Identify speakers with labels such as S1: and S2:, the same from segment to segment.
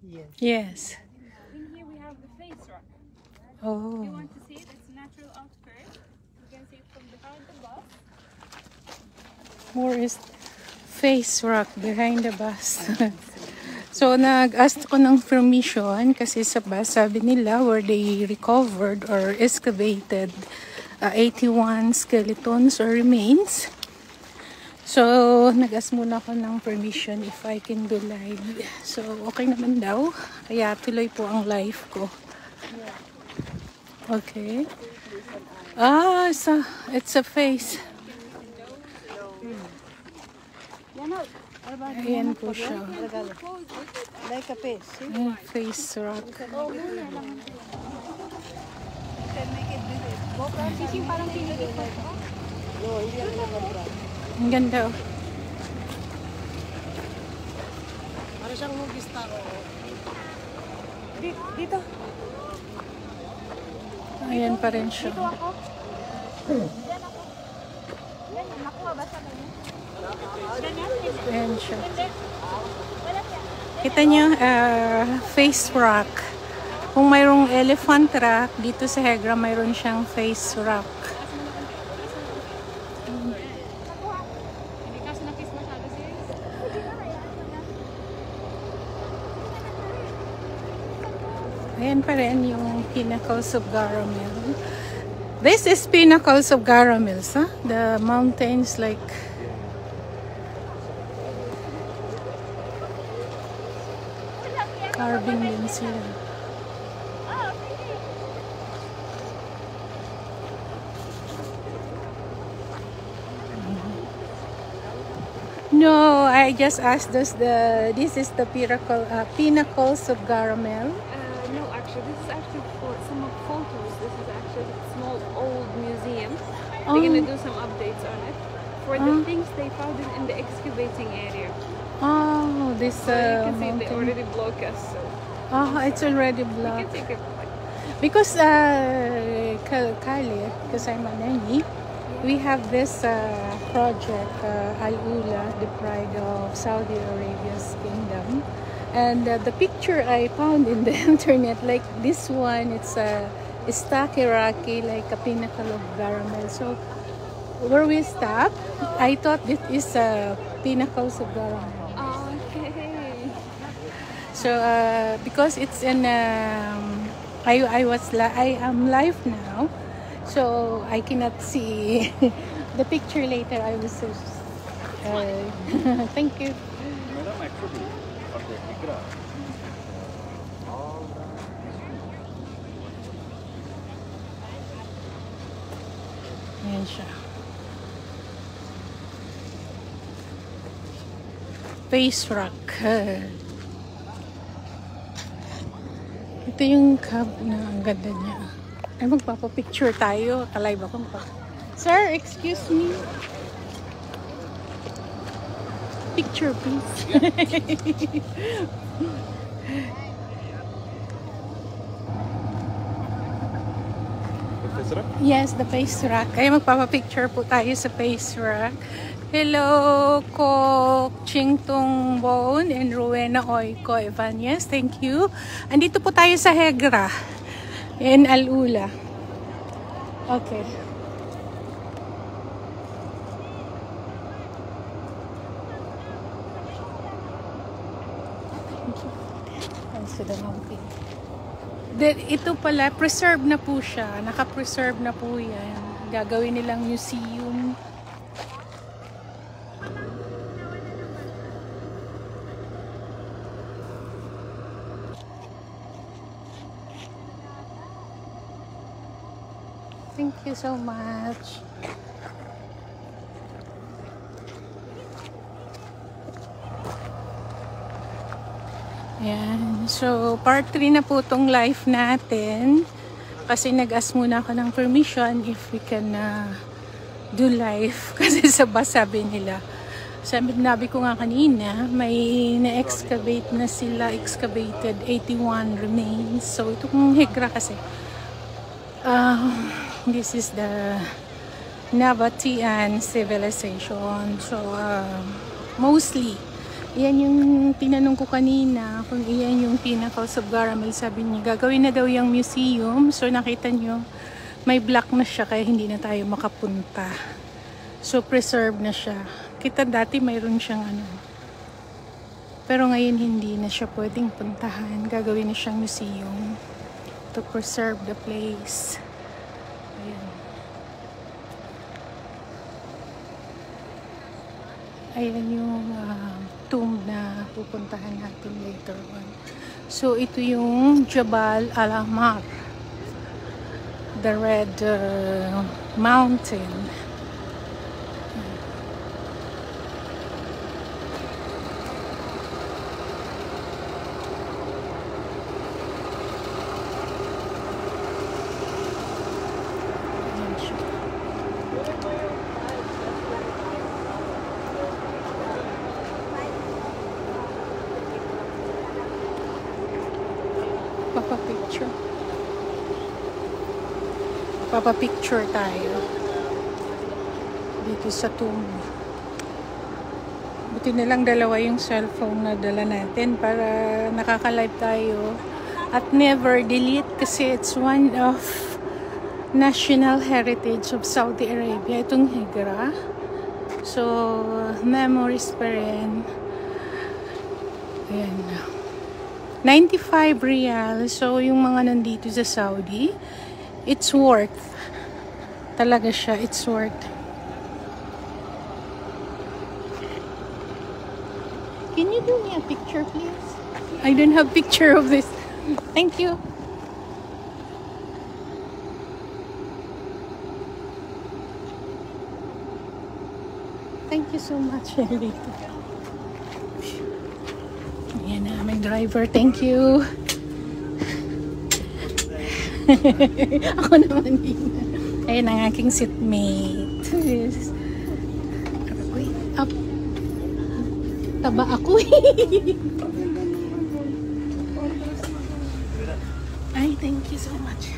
S1: Yes.
S2: Yes.
S3: In here we have the face rock. If
S2: Oh.
S3: you want to see it, it's natural outskirt. You can see it from behind the bus.
S2: More is face rock behind the bus. So, nag-ask ko ng permission kasi sa bus, sabi nila where they recovered or excavated 81 skeletons or remains. So, nag-ask muna ako ng permission if I can do live. So, okay naman daw. Kaya tuloy po ang live ko. Okay. Ah, it's a face. Ayan po siya.
S1: Like a fish. See?
S2: Face rock.
S3: Sisi parang pinili ko.
S1: No, hindi ako nakabra.
S2: Ang ganda oh.
S1: Para siyang movie star.
S3: Dito.
S2: Ayan pa rin siya.
S3: Dito ako. Diyan ako. Yan, nakuha ba sa ganyan? Ganyan?
S2: Ayan siya.
S3: Hindi. Wala siya.
S2: Kita niyo, face rock. Kung mayroong elephant rock, dito sa Hegra mayroon siyang face rock.
S3: Nakuha. Hindi kasi nakis masyado serious.
S2: Ayan pa rin yung Pinnacles of Garamil. This is Pinnacles of Garamils, huh? The mountains like... Carving din sila. No, I just asked this is the Pinnacles of Garamil.
S3: No, actually, this is actually for some of photos. This is actually a small old museum. They're gonna do some updates on it for the things they found in the excavating area.
S2: Oh, this
S3: So you can see they
S2: mountain.
S3: already block us. So
S2: Oh, it's already
S3: you can
S2: blocked.
S3: take it.
S2: Because Kali, because I'm a nanny, we have this project, Al-Ula, the pride of Saudi Arabia's kingdom. And the picture I found in the internet, like this one, it's a Istakiraki, like a pinnacle of Garamel. So where we stop, I thought this is Pinnacles of Garamel.
S3: Okay.
S2: So because it's in I am live now, so I cannot see the picture later. I was so thank you.
S4: Madam, actually, for the Igra, all
S2: Ayan siya. Face rock. Ito yung cab na ang ganda niya. Ay, magpapapicture tayo. Kalive ako. Sir, excuse me. Picture, please.
S4: Professor?
S2: Yes, the face rock. Kaya magpapapicture po tayo sa face rock. Hello, Ko Chingtong Bone and Rowena Oiko Evanyes. Thank you. Andito po tayo sa Hegra in Al-Ula. Okay. Ito pala, preserve na po siya. Naka-preserve na po yan. Gagawin nilang museum. Thank you so much. Ayan. So, part 3 na po itong live natin. Kasi nag-ask muna ako ng permission if we can do live. Kasi sa bus sabi nila. Sabi ko nga kanina, may na-excavate na sila, excavated 81 remains. So, ito kong Hegra kasi. This is the Nabatean civilization. So, mostly Yan yung tinanong ko kanina, kung iyan yung Pinnacles of Gargamel. Sabi niya, gagawin na daw yung museum. So nakita nyo, may block na siya kaya hindi na tayo makapunta. So preserve na siya. Kita dati mayroon siyang ano. Pero ngayon hindi na siya pwedeng puntahan. Gagawin na siyang museum to preserve the place. Ayan. Ayan yung tomb na pupuntahan natin later on. So ito yung Jabal al-Ahmar, the red mountain. Ayan siya. Papapicture tayo dito sa tomb. Buti na lang dalawa yung cellphone na dala natin para nakaka-live tayo at never delete kasi it's one of national heritage of Saudi Arabia, itong Hijra. So memories pa rin. Ayan. 95 real. So yung mga nandito sa Saudi, it's worth. Talaga siya, it's worth. Can you do me a picture, please? I don't have picture of this. Thank you. Thank you so much, Enrico. Ayan na, may driver. Thank you. Ako naman din. Ayan ang aking seatmate. Yes. Wait up. Taba ako. Ay, thank you so much.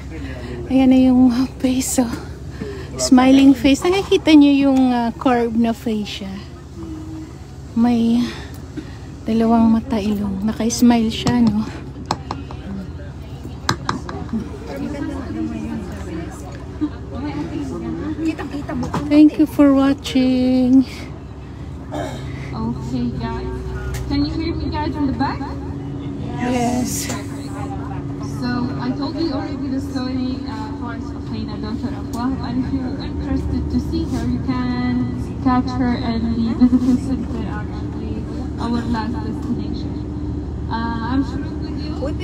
S2: Ayan na yung face. So, smiling face. Nakikita nyo yung curve na face siya. May dalawang mata ilong. Naka-smile siya, no? Thank you for watching.
S3: Okay, guys. Can you hear me, guys, in the back?
S2: Yes.
S3: So, I told you already the story parts of Lina Daughter of Wahb, and if you're interested to see her, you can catch her in the visitor center, actually, our last destination. I'm Shuruk with you. I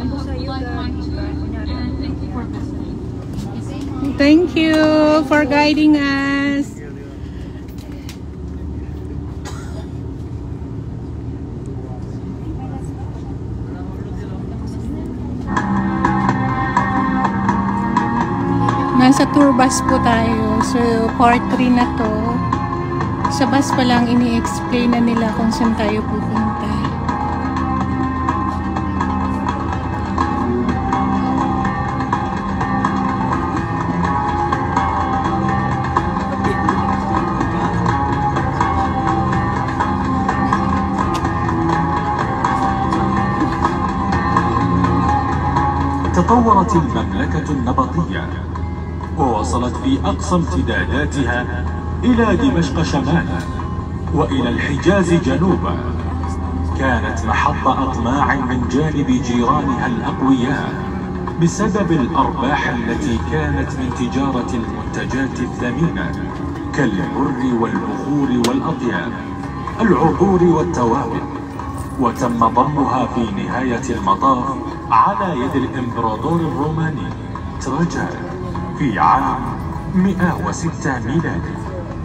S3: hope you like my tour, and thank you for visiting.
S2: Thank you for guiding us. Nasa tour bus po tayo. So, part 3 na to. Sa bus pa lang ini-explain na nila kung saan tayo pupunta.
S5: تطورت المملكة النبطية ووصلت في أقصى امتداداتها إلى دمشق شمالا وإلى الحجاز جنوبا. كانت محط أطماع من جانب جيرانها الأقوياء بسبب الأرباح التي كانت من تجارة المنتجات الثمينة كالبر والبخور والأطياب، العطور والتوابل. وتم ضمها في نهاية المطاف على يد الإمبراطور الروماني تراجان في عام 106 ميلادي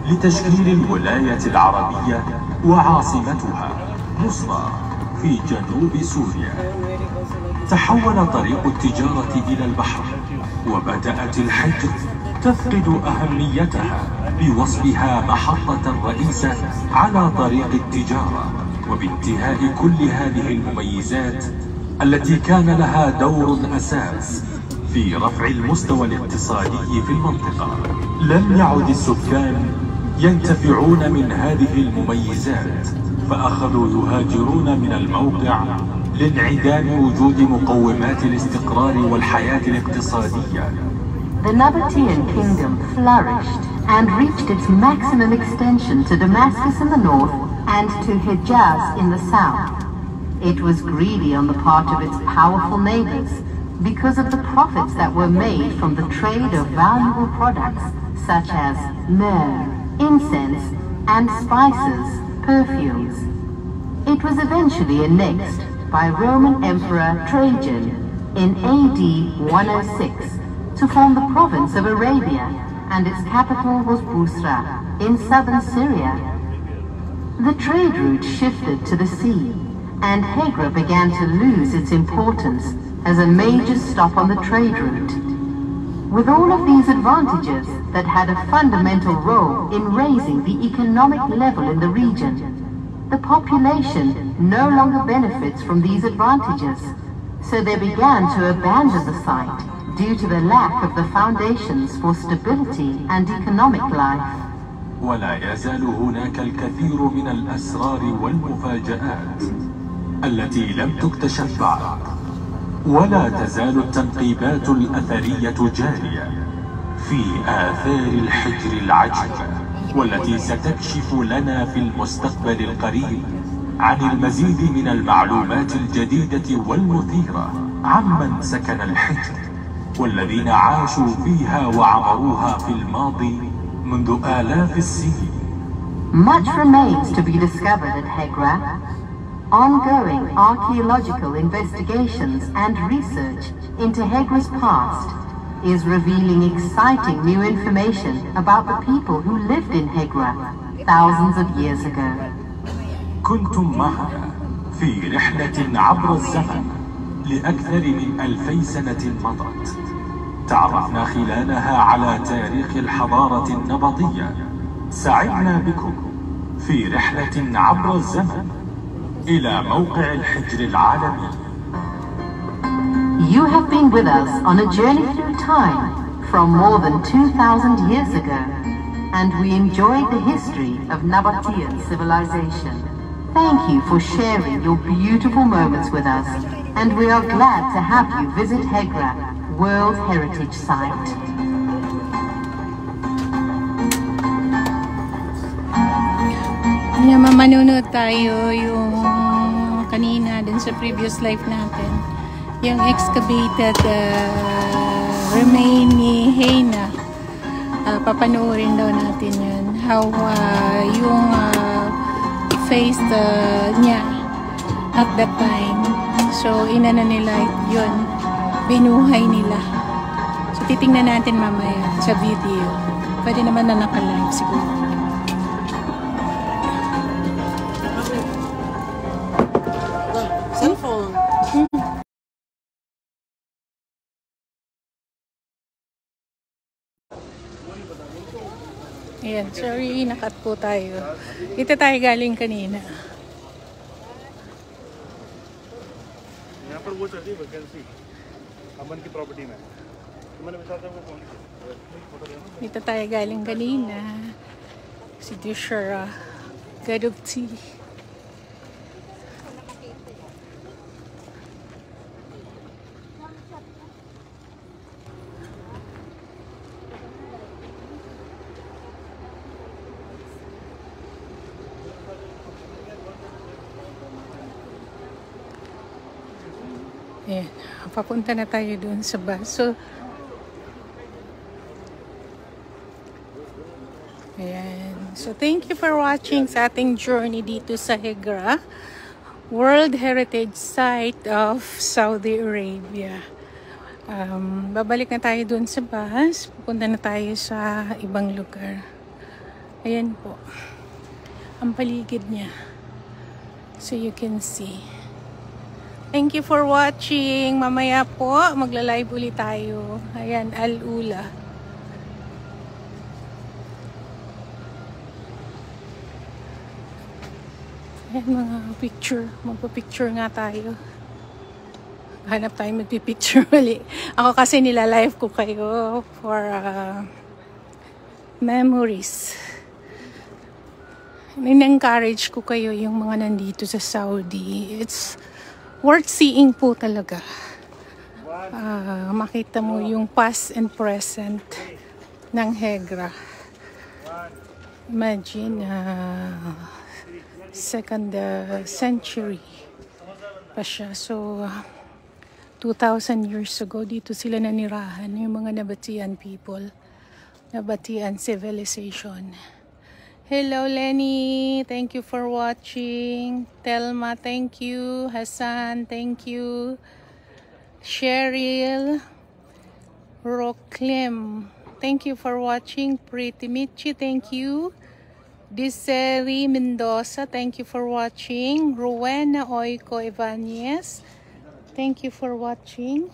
S5: لتشكيل الولاية العربية وعاصمتها مصر في جنوب سوريا. تحول طريق التجارة إلى البحر وبدأت الحجر تفقد أهميتها بوصفها محطة رئيسة على طريق التجارة. وبانتهاء كل هذه المميزات التي كان لها دور أساس في رفع المستوى الاقتصادي في المنطقة، لم يعد السكان ينتفعون من هذه المميزات فأخذوا يهاجرون من الموقع لانعدام وجود مقومات الاستقرار والحياة الاقتصادية.
S6: The Nabatean kingdom flourished and reached its maximum extension to Damascus in the north and to Hijaz in the south. It was greedy on the part of its powerful neighbors because of the profits that were made from the trade of valuable products such as myrrh, incense, and spices, perfumes. It was eventually annexed by Roman Emperor Trajan in AD 106 to form the province of Arabia, and its capital was Busra in southern Syria. The trade route shifted to the sea, and Hegra began to lose its importance as a major stop on the trade route. With all of these advantages that had a fundamental role in raising the economic level in the region, the population no longer benefits from these advantages, so they began to abandon the site due to the lack of the foundations for stability and economic life.
S5: ولا يزال هناك الكثير من الأسرار والمفاجآت التي لم تكتشف بعد، ولا تزال التنقيبات الأثرية جارية في آثار الحجر العجيبة، والتي ستكشف لنا في المستقبل القريب عن المزيد من المعلومات الجديدة والمثيرة عمن سكن الحجر والذين عاشوا فيها وعمروها في الماضي منذ آلاف السنين.
S6: Much remains to be discovered at Hegra. Ongoing archaeological investigations and research into Hegra's past is revealing exciting new information about the people who lived in Hegra thousands of years ago.
S5: كنتم معنا في رحلة عبر الزمن لأكثر من 2000 سنة مضت، تعرفنا خلالها على تاريخ الحضارة النبطية. سعدنا بكم في رحلة عبر الزمن إلى موقع الحجر العالمي.
S6: You have been with us on a journey through time from more than 2,000 years ago, and we enjoyed the history of Nabatean civilization. Thank you for sharing your beautiful moments with us, and we are glad to have you visit Hegra World Heritage Site.
S2: Manonood tayo yung kanina dun sa previous life natin. Yung excavated remain ni Heina. Papanoorin daw natin yun. How yung face niya at that time. So, inano nila yun. Binuhay nila. So, titingnan natin mamaya sa video. Pwede naman na naka-live siguro.
S1: Cellphone.
S2: Ayan, sorry, nakat po tayo. Dito tayo galing kanina.
S4: यहाँ पर वो चल रही है वैकेंसी अमन की प्रॉपर्टी में, तो मैंने बताया था वो कौन
S2: Dito tayo galing kanina. Si Dushara Gadubti. Ayan, papunta na tayo dun sa bus. So, ayan. So, thank you for watching sa ating journey dito sa Hegra, World Heritage Site of Saudi Arabia. Babalik na tayo dun sa bus. Pupunta na tayo sa ibang lugar. Ayan po. Ang paligid niya. So, you can see. Thank you for watching. Mamaya po, magla-live ulit tayo. Ayan, Al-Ula. Ayan, mga picture. Magpa-picture nga tayo. Hanap tayo magpipicture ulit. Ako kasi nila-live ko kayo for memories. in-encourage ko kayo yung mga nandito sa Saudi. It's worth seeing po talaga. Makita mo yung past and present ng Hegra. Imagine, 2nd century pa siya. So, 2,000 years ago, dito sila nanirahan, yung mga Nabatean people. Nabatean civilization. Hello, Lenny. Thank you for watching. Telma, thank you. Hassan, thank you. Cheryl, Rocklem, thank you for watching. Pretty Michi, thank you. Diseri Mendoza, thank you for watching. Rowena Oiko Ibanez, thank you for watching.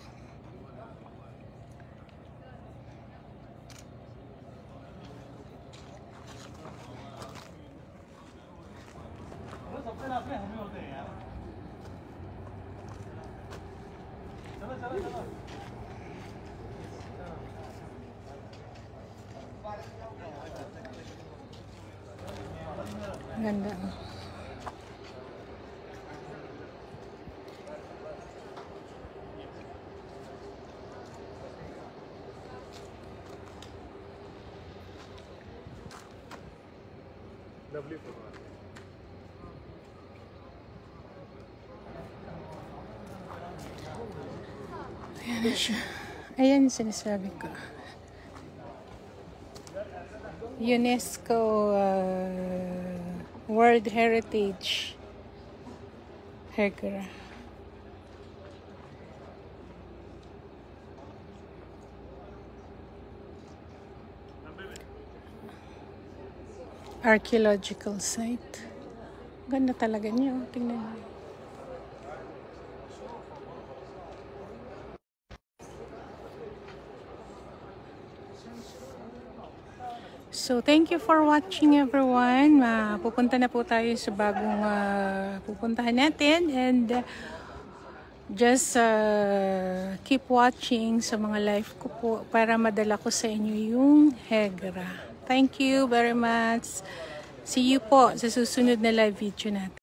S2: Ganda.
S4: Lovely.
S2: Ayan na siya. Ayan yung sinasabi ko. UNESCO World Heritage Hegra. Archaeological site. Ganda talaga niya. Tingnan niyo. So, thank you for watching everyone. Pupunta na po tayo sa bagong pupuntahan natin. And just keep watching sa mga live ko po para madala ko sa inyo yung Hegra. Thank you very much. See you po sa susunod na live video natin.